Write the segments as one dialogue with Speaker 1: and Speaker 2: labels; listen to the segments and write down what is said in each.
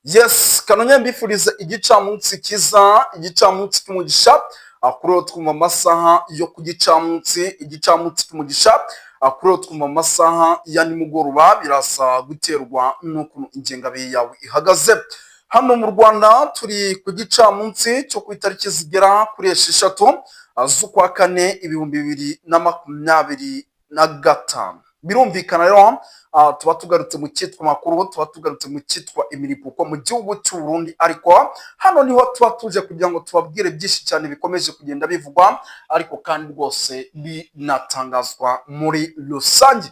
Speaker 1: Yes, kanonye mbifuriza igicamunsi kiza, igicamunsi cy'umugisha, akuriho twumva amasaha yo ku igicamunsi cy'umugisha, akuriho twumva amasaha ya nimugoroba, birasa guterwa n'ukuntu ingengabihe yawe ihagaze. Hano mu Rwanda turi ku gicamunsi cyo ku itariki zigera kuri 6 z'ukwa kane 2025. Birumvikana rero tuba tugarutse mu cyitwa makuru, tuba tugarutse mu cyitwa imiripuko mu gihugu cy'u Burundi, ariko hano niho tuba tuje kugira ngo tubabwire byinshi cyane bikomeje kugenda bivugwa, ariko kandi rwose binatangazwa muri rusange.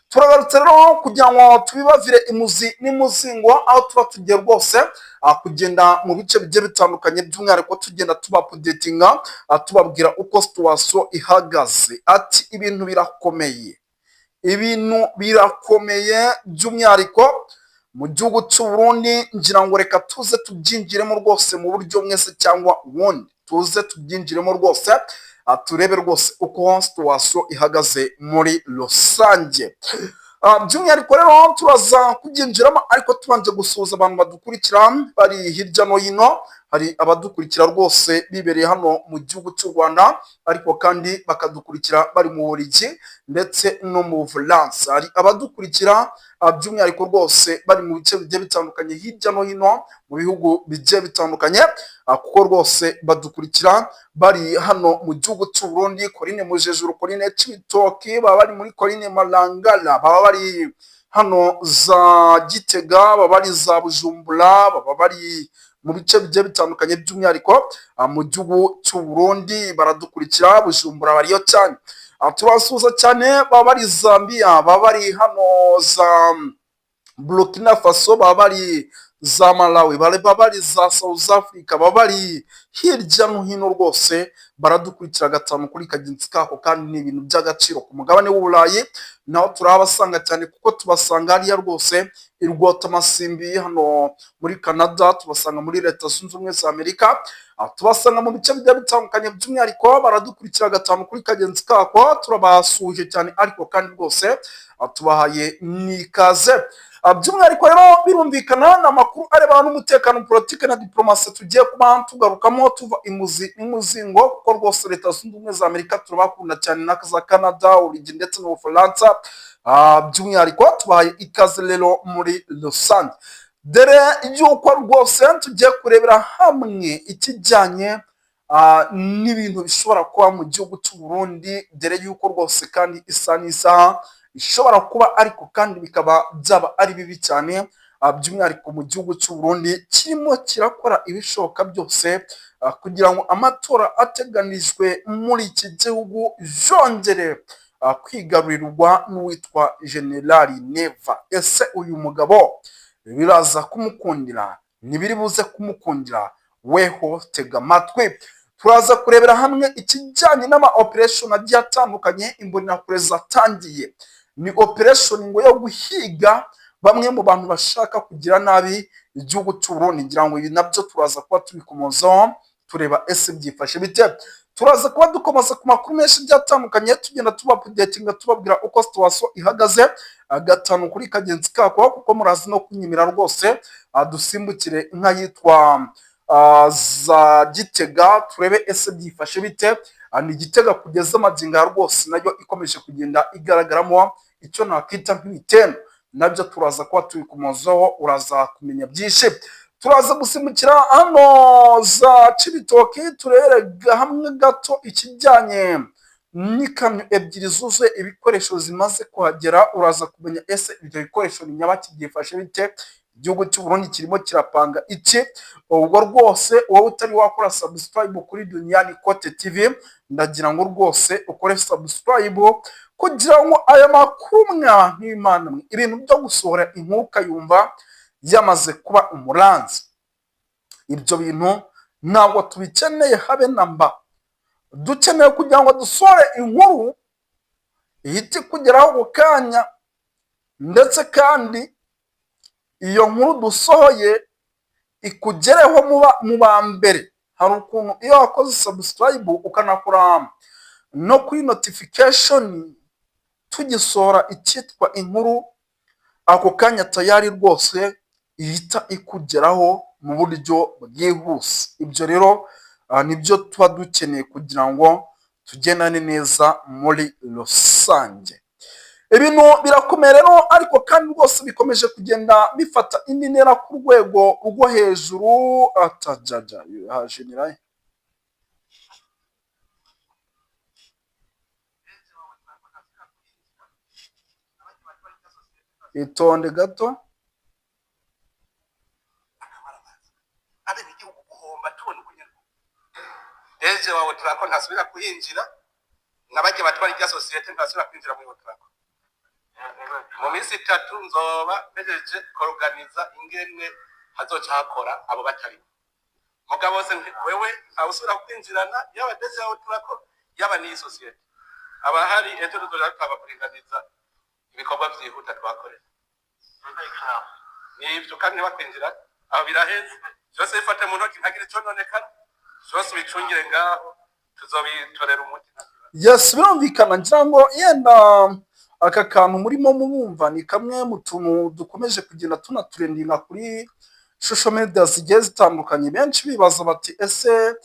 Speaker 1: Turagarutse rero kugira ngo tubibavire imuzi n'imuzingo, aho tuba tugiye rwose kugenda mu bice bigiye bitandukanye, by'umwihariko tugenda tubapudetinga, tubabwira uko situation ihagaze. Ati ibintu birakomeye, by'umwihariko mu gihugu cy'u Burundi. Ngira ngo reka tuze tubyinjiremo rwose mu buryo mwese cyangwa ubundi, tuze tubyinjiremo rwose turebe rwose uko situation ihagaze muri rusange. By'umwihariko rero turaza kubyinjiramo, ariko tubanje gusuhuza abantu badukurikira bari hirya no hino. Hari abadukurikira rwose bibereye hano mu gihugu cy'u Rwanda, ariko kandi bakadukurikira bari mu Bubiligi ndetse no mu Bufaransa. Hari abadukurikira by'umwihariko rwose bari mu bice bigiye bitandukanye hirya no hino mu bihugu bigiye bitandukanye, kuko rwose badukurikira bari hano mu gihugu cy'u Burundi. Coline Mujejuru, Coline Cibitoke, baba bari muri Coline Marangara, baba bari hano za Gitega, baba bari za Bujumbura, baba bari mu bice bigiye bitandukanye, by'umwihariko mu gihugu cy'u Burundi baradukurikira. Bujumbura bariyo cyane, turasuhuza cyane. Baba bari Zambia, baba bari hano za Burkina Faso, baba bari za Malawi, baba bari za South Africa, baba bari hirya no hino rwose baradukurikira gatanu kuri kagenzi kako, kandi ni ibintu by'agaciro. Ku mugabane w'Uburayi naho turabasanga cyane, kuko tubasanga hariya rwose i Rwotamasimbi hano muri Canada, tubasanga muri Leta Zunze Ubumwe za Amerika, tubasanga mu bice bigiye bitandukanye, by'umwihariko baradukurikira gatanu kuri kagenzi kako. Turabasuhuje cyane, ariko kandi rwose tubahaye n'ikaze. By'umwihariko rero birumvikana n'amakuru arebana n'umutekano, politike na diplomasi tugiye kuba tugarukamo, tuva imuzi n'imuzingo, kuko rwose Leta Zunze Ubumwe za Amerika turabakunda cyane, na za Canada, Ububiligi ndetse n'Ubufaransa. By'umwihariko tubahaye ikaze rero muri rusange. Dore yuko rwose tugiye kurebera hamwe ikijyanye n'ibintu bishobora kuba mu gihugu cy'u Burundi, dore yuko rwose kandi isa n'isaha ishobora kuba, ariko kandi bikaba byaba ari bibi cyane. By'umwihariko mu gihugu cy'u Burundi kirimo kirakora ibishoboka byose kugira ngo amatora ateganijwe muri iki gihugu yongere kwigarurirwa n'uwitwa Generali Neva. Ese uyu mugabo biraza kumukundira? Ntibiri buze kumukundira? Weho tega amatwi, turaza kurebera hamwe ikijyanye n'ama operation agiye atandukanye imbonakure zatangiye. Ni operation ngo yo guhiga bamwe mu bantu bashaka kugira nabi igihugu cy'u Burundi. Ngira ngo ibi nabyo turaza kuba tubikomozaho, tureba ese byifashe bite. Turaza kuba dukomeza ku makuru menshi byatandukanye, tugenda tubapudetinga, tubabwira uko situation ihagaze gatanu kuri kagenzi kako, kuko murazi no kunyimira rwose. Dusimbukire inka yitwa za Gitega, turebe ese byifashe bite. Ni Gitega kugeza amaginga rwose nayo ikomeje kugenda igaragaramo icyo nakita nk'ibitendo, nabyo turaza kuba tubikomozaho, uraza kumenya byinshi. Turaza gusimbukira hano za Cibitoke, turerega hamwe gato ikijyanye n'ikamyo ebyiri zuzuye ibikoresho zimaze kuhagera. Uraza kumenya ese ibyo bikoresho ni nyabaki, byifashe bite, igihugu cy'u Burundi kirimo kirapanga iki. Ubwo rwose wowe utari wakora subscribe kuri Duniani Kote TV, ndagira ngo rwose ukore subscribe kugira ngo aya makuru nk'Imana ibintu byo gusohora inkuka yumva yamaze kuba umuranzi, ibyo bintu ntabwo tubikeneye habe namba. Dukeneye kugira ngo dusohore inkuru ihite kugeraho ako kanya, ndetse kandi iyo nkuru dusohoye ikugereho mu ba mbere. Hari ukuntu iyo wakoze subscribe ukanakora no kuri notification, tugisohora icyitwa inkuru ako kanya tayari rwose ihita ikugeraho mu buryo bwihuse. Ibyo rero nibyo tuba dukeneye kugira ngo tugendane neza muri rusange. Ibintu birakomeye rero, ariko kandi rwose bikomeje kugenda bifata indi ntera ku rwego rwo hejuru. Atajaja hajeneraye itonde gato.
Speaker 2: abenegihugu guhomba tubona ukunyurwa deje wawe turako ntasubira kuhinjira nabajye batwara irya sosiyete ntasubira kwinjira muri turako. Mu minsi 3 nzoba bejeje koruganiza ingene hazoca hakora abo batari mugabo bose wewe awusubira kwinjirana yaba deje wawe turako yaba ni sosiyete abahari ejo tuzoja kuringaniza ibikorwa vyihuta twakorera nivyo kandi bakwinjira aho biraheze byose bifate mu ntoki ntagire icyo nonekana byose bicungire ngaho tuzobitorera umuti.
Speaker 1: Yes, birumvikana ngira ngo yenda aka kantu murimo mubumva ni kamwe mu tuntu dukomeje kugenda tunaturendinga kuri social media zigiye zitandukanye. Benshi bibaza bati ese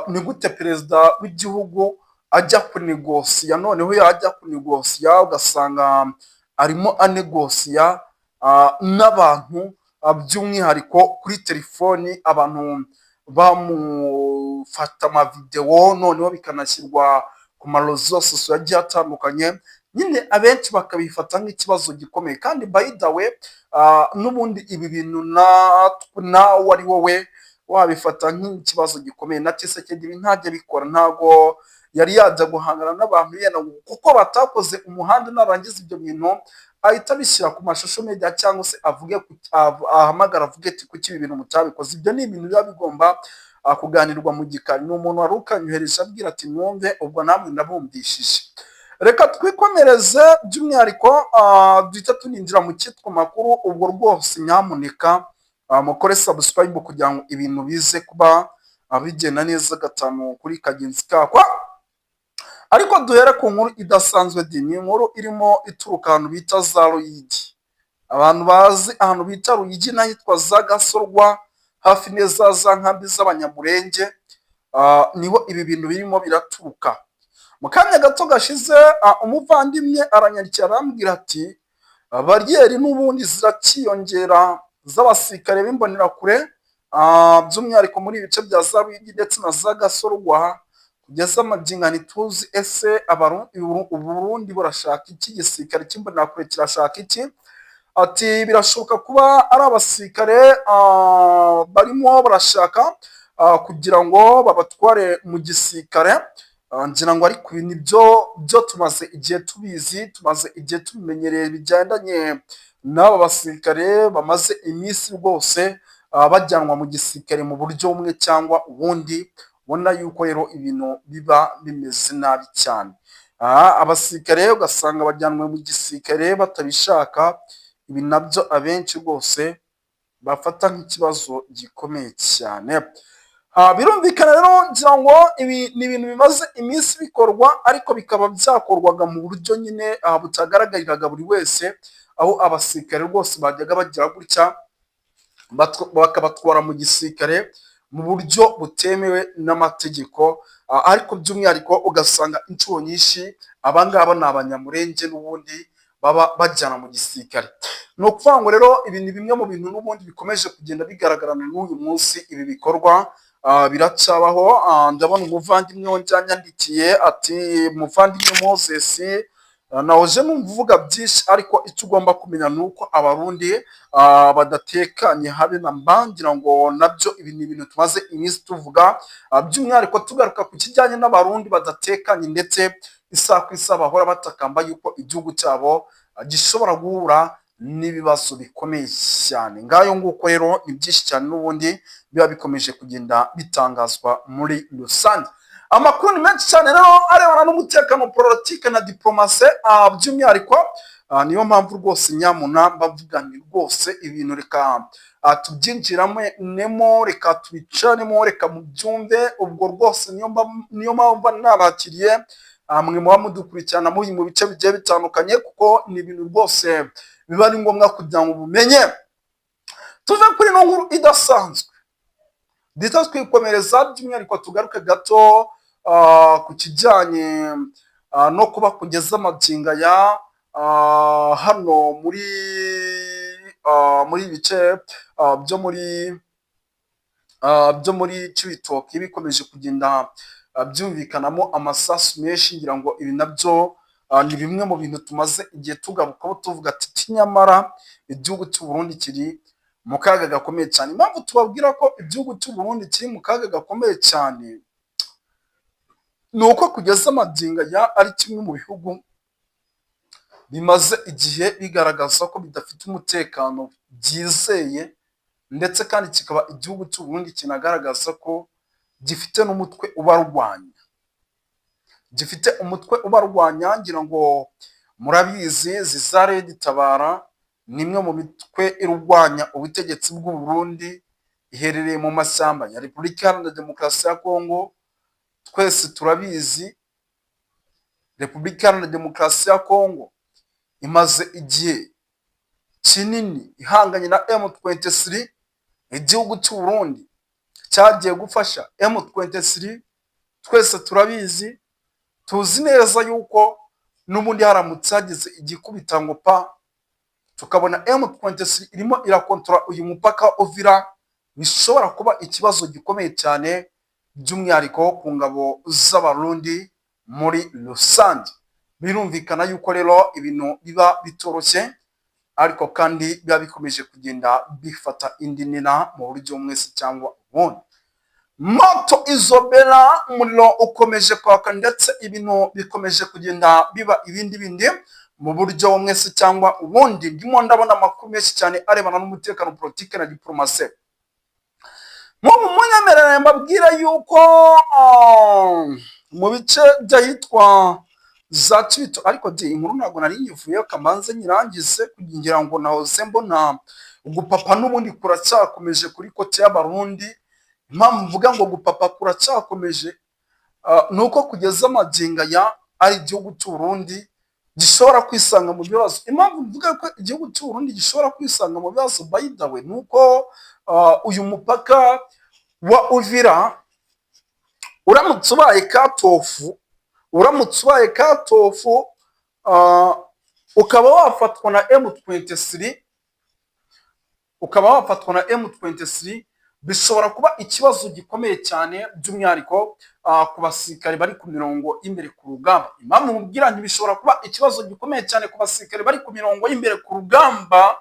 Speaker 1: ni gute perezida w'igihugu ajya kunegosiya, noneho yajya kunegosiya ugasanga arimo anegosiya n'abantu by'umwihariko kuri telefoni, abantu bamufata amavidewo noneho bikanashyirwa ku marezo sosiyo agiye atandukanye. Nyine abenshi bakabifata nk'ikibazo gikomeye, kandi by the way n'ubundi ibi bintu nawe ari wowe wabifata nk'ikibazo gikomeye. Na Tshisekedi ibi ntajya bikora, ntago yari yajya guhangana n'abantu yenda kuko batakoze umuhanda, narangiza ibyo bintu ahita bishyira ku mashusho media cyangwa se avuge ahamagara avuge ati kuki ibi bintu mutabikoze. Ibyo ni ibintu biba bigomba kuganirwa mu gikari. Ni umuntu wari ukanyohereje abwira ati mwumve, ubwo namwe ndabumvishije. Reka twikomereze by'umwihariko duhita tuninjira mu cyitwa makuru. Ubwo rwose nyamuneka mukore subscribe kugira ngo ibintu bize kuba bigenda neza gatanu kuri kagenzi kakwa. Ariko duhere ku nkuru idasanzwe, ni inkuru irimo ituruka ahantu bita za Ruyigi. Abantu bazi ahantu bita Ruyigi n'ahitwa za Gasorwa hafi neza za nkambi z'abanyamurenge, niho ibi bintu birimo biraturuka. Mu kanya gato gashize umuvandimwe aranyandikira arambwira ati bariyeri n'ubundi zirakiyongera z'abasirikare b'imbonerakure, by'umwihariko muri ibice bya za Ruyigi ndetse na za Gasorwa. Kugeza amagingani tuzi ese Uburundi burashaka iki, igisirikare cy'imbonerakure kirashaka iki? Ati birashoboka kuba ari abasirikare barimo barashaka kugira ngo babatware mu gisirikare. Ngira ngo ariko ibi byo tumaze igihe tubizi, tumaze igihe tubimenyereye bigendanye n'aba basirikare bamaze iminsi rwose bajyanwa mu gisirikare mu buryo bumwe cyangwa ubundi. Ubona yuko rero ibintu biba bimeze nabi cyane. Abasirikare ugasanga bajyanwe mu gisirikare batabishaka. Ibi nabyo abenshi rwose bafata nk'ikibazo gikomeye cyane. Birumvikana rero ngira ngo ibi ni ibintu bimaze iminsi bikorwa, ariko bikaba byakorwaga mu buryo nyine butagaragariraga buri wese, aho abasirikare rwose bajyaga bagira gutya bakabatwara mu gisirikare mu buryo butemewe n'amategeko. Ariko by'umwihariko ugasanga inshuro nyinshi abangaba ni abanyamurenge n'ubundi baba bajyana mu gisirikare. Ni ukuvuga ngo rero ibi ni bimwe mu bintu n'ubundi bikomeje kugenda bigaragarana n'uyu munsi. Ibi bikorwa biracyabaho. Ndabona umuvandimwe wanyandikiye ati muvandimwe Moses, nahoje numva uvuga byinshi, ariko icyo ugomba kumenya ni uko abarundi badatekanye habe na mba. Ngira ngo nabyo ibi ni ibintu tumaze iminsi tuvuga, by'umwihariko tugaruka ku kijyanye n'abarundi badatekanye, ndetse isaha ku isaha bahora batakamba yuko igihugu cyabo gishobora guhura n'ibibazo bikomeye cyane. Ngayo nguko rero ni byinshi cyane n'ubundi biba bikomeje kugenda bitangazwa muri rusange. Amakuru ni menshi cyane rero arebana n'umutekano, politike na diplomasi by'umwihariko. Niyo mpamvu rwose nyamuna mbavuga ni rwose ibintu reka tubyinjiramo nemo, reka tubicanemo, reka mubyumve. Ubwo rwose niyo mpamvu nabakiriye mwe muba mudukurikirana muri mu bice bigiye bitandukanye, kuko ni ibintu rwose biba ari ngombwa kugira ngo mumenye tuve kuri ino nkuru idasanzwe duhita twikomereza by'umwihariko tugaruke gato ku kijyanye no kuba kugeza amagingo aya hano muri bice byo muri Cibitoke bikomeje kugenda byumvikanamo amasasu menshi, ngira ngo ibi nabyo ni bimwe mu bintu tumaze igihe tugarukaho tuvuga ati nyamara igihugu cy'u Burundi kiri mu kaga gakomeye cyane. Impamvu tubabwira ko igihugu cy'u Burundi kiri mu kaga gakomeye cyane ni uko kugeza amagingo aya ari kimwe mu bihugu bimaze igihe bigaragaza ko bidafite umutekano byizeye, ndetse kandi kikaba igihugu cy'u Burundi kinagaragaza ko gifite n'umutwe ubarwanya. Gifite umutwe ubarwanya, ngira ngo murabizi za Red Tabara ni imwe mu mitwe irwanya ubutegetsi bw'u Burundi, iherereye mu mashyamba ya Repubulika Iharanira Demokarasi ya Kongo. Twese turabizi Repubulika Iharanira Demokarasi ya Kongo imaze igihe kinini ihanganye na M23. Igihugu cy'u Burundi cyagiye gufasha M23, twese turabizi, tuzi neza yuko n'ubundi haramutse hagize igikubita ngo pa tukabona M23 irimo irakontora uyu mupaka Uvira, bishobora kuba ikibazo gikomeye cyane, by'umwihariko ku ngabo z'Abarundi muri rusange. Birumvikana yuko rero ibintu biba bitoroshye, ariko kandi biba bikomeje kugenda bifata indi nina mu buryo mwese cyangwa ubundi. Moto izobera, umuriro ukomeje kwaka, ndetse ibintu bikomeje kugenda biba ibindi mu buryo mwese cyangwa ubundi. Ndimo ndabona amakuru menshi cyane arebana n'umutekano, politike na diplomasi. Mu munyemerere mbabwira yuko mu bice by'ahitwa za Cibitoke, ariko inkuru ntabwo nari nyivuyeho, kamanze nyirangize kugira ngo nahoze mbona gupapa n'ubundi kuracyakomeje kuri kote y'Abarundi. Impamvu mvuga ngo gupapa kuracyakomeje ni uko kugeza amagingo aya ari igihugu cy'u Burundi gishobora kwisanga mu bibazo. Impamvu mvuga ko igihugu cy'u Burundi gishobora kwisanga mu bibazo by the way ni uko uyu mupaka wa Uvira uramutse ubaye katofu, ukaba wafatwa na M23, bishobora kuba ikibazo gikomeye cyane, by'umwihariko ku basirikare bari ku mirongo y'imbere ku rugamba. Impamvu mubwira nti bishobora kuba ikibazo gikomeye cyane ku basirikare bari ku mirongo y'imbere ku rugamba,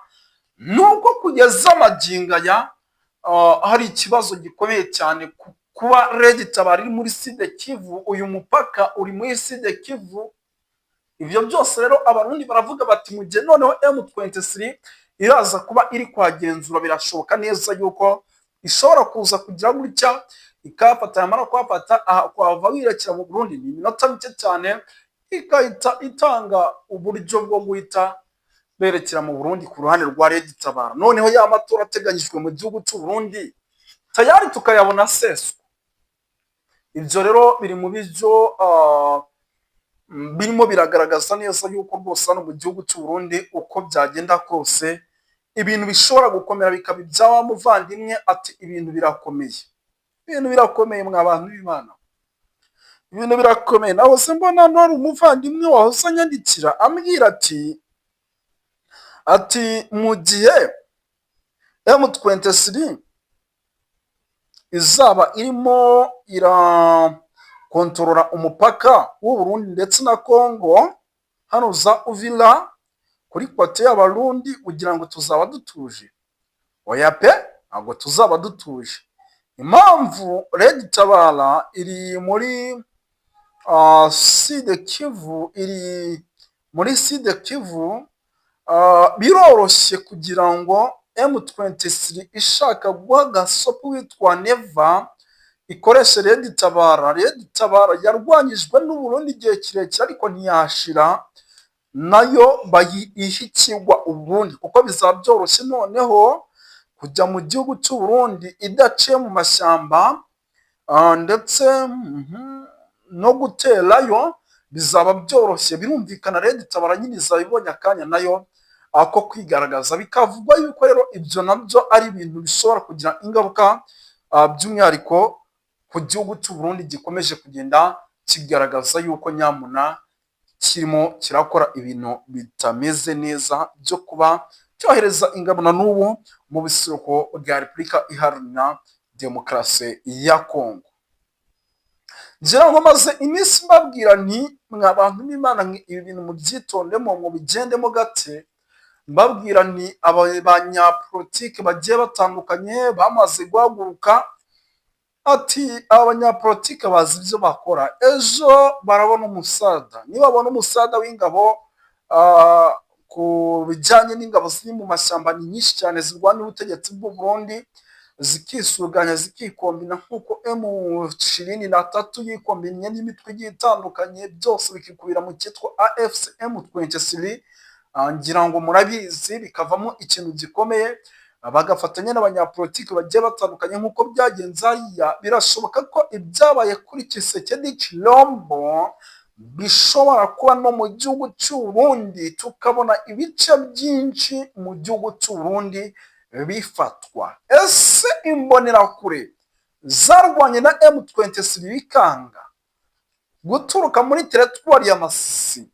Speaker 1: nuko kugeza amagingo aya hari ikibazo gikomeye cyane kuba Red Tabara iri muri Sud Kivu, uyu mupaka uri muri Sud Kivu. Ibyo byose rero Abarundi baravuga bati mu gihe noneho M23 iraza kuba iri kwagenzura, birashoboka neza yuko ishobora kuza kugira gutya ikafata, yamara kwafata kwava wirekera mu Burundi ni iminota mike cyane, ikahita itanga uburyo bwo guhita berekera mu Burundi ku ruhande rwa Red Tabara. Noneho ya matora ateganyijwe mu gihugu cy'u Burundi tayari tukayabona seso. Ibyo rero biri mu byo birimo biragaragaza neza yuko rwose hano mu gihugu cy'u Burundi uko byagenda kose ibintu bishobora gukomera bikaba ibya muvandimwe. Ati ibintu birakomeye mwa bantu b'Imana, ibintu birakomeye. Naho se mbona nari umuvandimwe wahoze anyandikira ambwira ati mu gihe M23 izaba irimo irakontorora umupaka w'u Burundi ndetse na Kongo, hano za Uvira kuri kote y'Abarundi, ugira ngo tuzaba dutuje? Oya pe, ntabwo tuzaba dutuje. Impamvu Red Tabara iri muri Sud Kivu, biroroshye kugira ngo M23 ishaka guha gasopo witwa Neva ikoresha Red Tabara. Red Tabara yarwanyijwe n'u Burundi igihe kirekire, ariko ntiyashira, nayo bayihikirwa Uburundi, kuko bizaba byoroshye noneho kujya mu gihugu cy'u Burundi idaciye mu mashyamba, ndetse no guterayo bizaba byoroshye. Birumvikana Red Tabara nyine izaba ibonye akanya nayo ko kwigaragaza, bikavugwa yuko rero ibyo nabyo ari ibintu bishobora kugira ingaruka by'umwihariko ku gihugu cy'u Burundi gikomeje kugenda kigaragaza yuko nyamuna kirimo kirakora ibintu bitameze neza byo kuba cyohereza ingabo na n'ubu mu bisuko bwa Repubulika Iharanira Demokarasi ya Kongo. Ngira ngo maze iminsi mbabwira nti mwa bantu b'Imana, ibi bintu mubyitondemo mu bigendemo gate, mbabwira nti abanyapolitiki bagiye batandukanye bamaze guhaguruka ati aba banyapolitiki bazi ibyo bakora, ejo barabona umusada, nibabona umusada w'ingabo ku bijyanye n'ingabo ziri mu mashyamba ni nyinshi cyane zirwanya ubutegetsi bw'u Burundi, zikisuganya zikikombina nk'uko M23 yikombinye n'imitwe igiye itandukanye, byose bikikubira mu cyitwa AFC M23. Ngira ngo murabizi, bikavamo ikintu gikomeye, bagafatanya n'abanyapolitiki bagiye batandukanye nk'uko byagenze hariya. Birashoboka ko ibyabaye kuri Tshisekedi Tshilombo bishobora kuba no mu gihugu cy'u Burundi, tukabona ibice byinshi mu gihugu cy'u Burundi bifatwa. Ese imbonerakure zarwanye na M23 bikanga guturuka muri teritwari ya Masisi,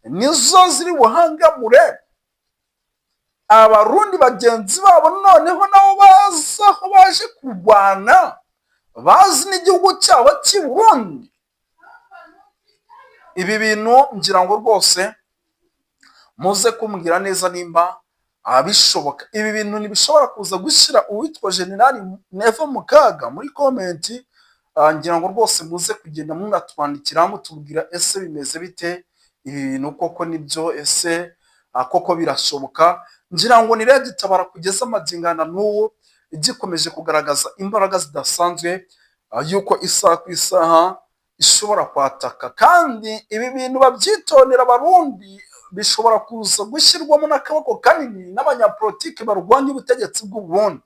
Speaker 1: nizo ziri buhangamure abarundi bagenzi babo, noneho nabo baza aho baje kurwana, bazi n'igihugu cyabo cy'i Burundi? Ibi bintu ngira ngo rwose muze kumbwira neza nimba bishoboka. Ibi bintu ntibishobora kuza gushyira uwitwa Generali Neva mu kaga. Muri komenti ngira ngo rwose muze kugenda munatwandikira mutubwira ese bimeze bite, ibi bintu koko nibyo, ese koko birashoboka? Ngira ngo ni Red Tabara kugeza amagingana n'uwo igikomeje kugaragaza imbaraga zidasanzwe, yuko isaha ku isaha ishobora kwataka, kandi ibi bintu babyitondera abarundi, bishobora kuza gushyirwamo n'akaboko kanini n'abanyapolitiki barwanya ubutegetsi bw'u Burundi,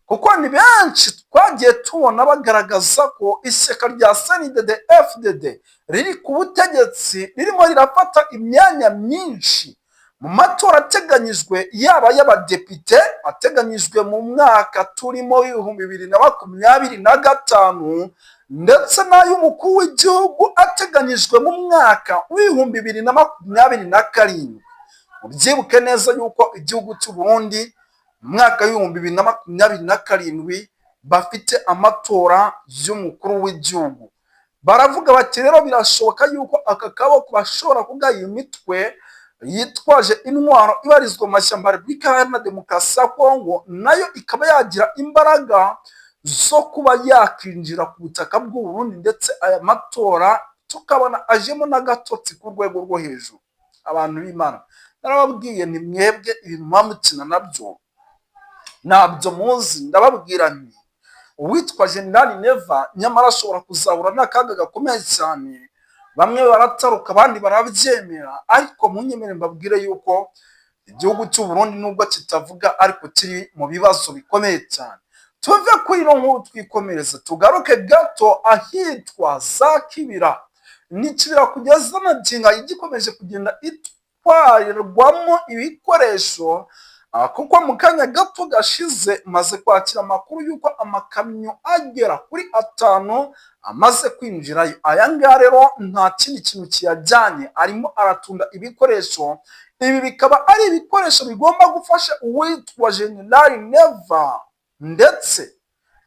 Speaker 1: kuko ni benshi twagiye tubona bagaragaza ko ishyaka rya CNDD-FDD riri ku butegetsi ririmo rirafata imyanya myinshi mu matora ateganyijwe, yaba y'abadepite ateganyijwe mu mwaka turimo w'ibihumbi 2025 ndetse n'ay'umukuru w'igihugu ateganyijwe mu mwaka w'ibihumbi 2027. Mubyibuke neza yuko igihugu cy'u Burundi mu mwaka w'ibihumbi 2027 bafite amatora y'umukuru w'igihugu. Baravuga bati rero birashoboka yuko aka kaboko bashobora kugaya imitwe yitwaje intwaro ibarizwa mu mashyamba ya Repubulika Iharanira Demokarasi ya Kongo, nayo ikaba yagira imbaraga zo kuba yakwinjira ku butaka bw'u Burundi, ndetse aya matora tukabona ajemo n'agatotsi ku rwego rwo hejuru. Abantu b'Imana, narababwiye nti mwebwe ibintu mwamukina nabyo ntabyo muzi. Ndababwira nti uwitwa Generali Neva nyamara ashobora kuzahura n'akaga gakomeye cyane. Bamwe barataruka abandi barabyemera, ariko munyemere mbabwire yuko igihugu cy'u Burundi nubwo kitavuga ariko kiri mu bibazo bikomeye cyane. Tuve kuri ino nkuru twikomereze tugaruke gato ahitwa za Kibira. Ni Kibira kugeza amagingo igikomeje kugenda itwarirwamo ibikoresho, kuko mu kanya gato gashize maze kwakira amakuru yuko amakamyo agera kuri 5 amaze kwinjirayo. Aya ngaya rero nta kindi kintu kiyajyanye, arimo aratunda ibikoresho. Ibi bikaba ari ibikoresho bigomba gufasha uwitwa Generali Neva ndetse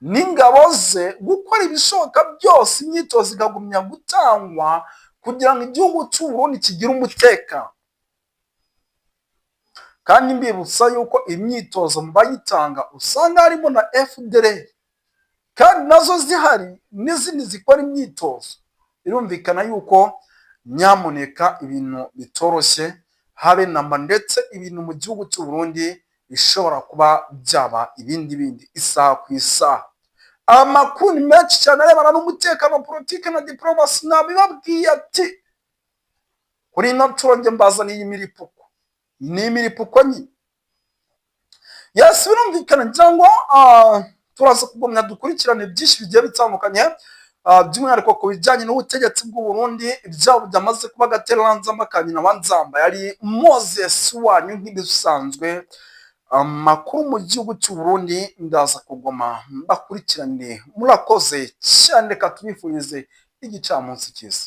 Speaker 1: n'ingabo ze gukora ibishoboka byose, imyitozo ikagumya gutangwa kugira ngo igihugu cy'u Burundi kigire umutekano. Kandi mbibutsa yuko imyitozo mu bayitanga usanga harimo na FDLR, kandi nazo zihari n'izindi zikora imyitozo. Birumvikana yuko nyamuneka ibintu bitoroshye habe namba, ndetse ibintu mu gihugu cy'u Burundi bishobora kuba byaba ibindi isaha ku isaha. Amakuru ni menshi cyane arebana n'umutekano, politiki na diplomasi. Nabibabwiye ati kuri ino nshuro mbazaniye imiripuko, ni imiripuko nyine. Yes, birumvikana ngira ngo turaza kugumya dukurikirane byinshi bigiye bitandukanye by'umwihariko ku bijyanye n'ubutegetsi bw'u Burundi ibyabo byamaze kuba agatereranzamba ka nyina banzamba. Yari Moses wanyu nk'ibisanzwe, amakuru mu gihugu cy'u Burundi ndaza kugoma bakurikirane. Murakoze cyane, reka tubifurize igicamunsi cyiza.